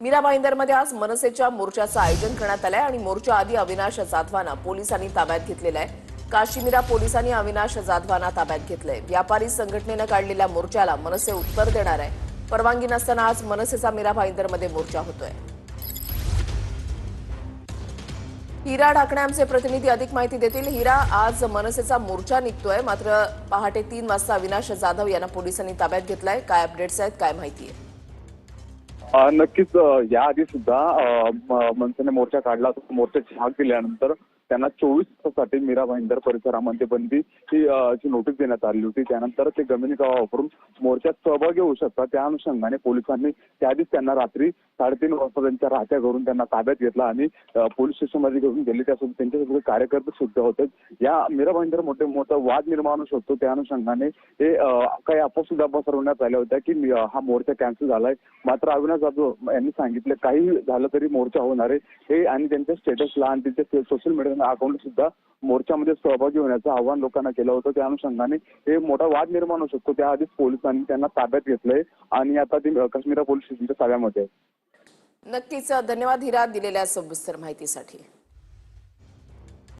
मीरा भाईंदरमध्ये आज मनसेच्या मोर्चाचं आयोजन करण्यात आलंय आणि मोर्चा आधी अविनाश जाधवांना पोलिसांनी ताब्यात घेतलेलं आहे। काशीमीरा पोलिसांनी अविनाश जाधवांना ताब्यात घेतलंय। व्यापारी संघटनेनं काढलेल्या मोर्चाला मनसे उत्तर देणार आहे। परवानगी नसताना आज मनसेचा मीरा भाईंदरमध्ये मोर्चा होतोय। हिरा ढाकणे आमचे प्रतिनिधी अधिक माहिती देतील। हिरा, आज मनसेचा मोर्चा निघतोय, मात्र पहाटे 3 वाजता अविनाश जाधव यांना पोलिसांनी ताब्यात घेतलंय। काय अपडेट्स आहेत, काय माहिती आहे? नक्कीच याआधी सुद्धा मनसेने मोर्चा काढला होता। मोर्चाची हाक दिल्यानंतर त्यांना 24 तासासाठी मीरा भाईंदर परिसरामध्ये बंदी ही ची नोटीस देण्यात आली होती। त्यानंतर ते गमिनीकावा वापरून मोर्चात सहभागी होऊ शकतात, त्या अनुषंगाने पोलिसांनी त्याआधीच त्यांना रात्री 3:30 वाजता त्यांच्या राहत्या घरून त्यांना ताब्यात घेतला आणि पोलीस स्टेशनमध्ये घेऊन गेले। त्यासोबत त्यांच्यासोबत कार्यकर्ते सुद्धा होते। या मीरा भाईंदर मोठा वाद निर्माण होऊ शकतो, त्या अनुषंगाने ते काही अफवा सुद्धा पसरवण्यात आल्या होत्या की हा मोर्चा कॅन्सल झालाय। मात्र अविनाश जाधव यांनी सांगितलं काही झालं तरी मोर्चा होणार आहे हे, आणि त्यांच्या स्टेटसला आणि त्यांच्या सोशल मीडिया अकाउंट सुद्धा मोर्चामध्ये सहभागी होण्याचं आवाहन लोकांना केलं होतं। त्या अनुषंगाने हे मोठा वाद निर्माण होऊ शकतो, त्याआधीच पोलिसांनी त्यांना ताब्यात घेतलंय आणि आता ते काश्मीरा पोलीस स्टेशनच्या ताब्यामध्ये आहे। नक्कीच, धन्यवाद हिरा दिलेल्या सविस्तर माहितीसाठी।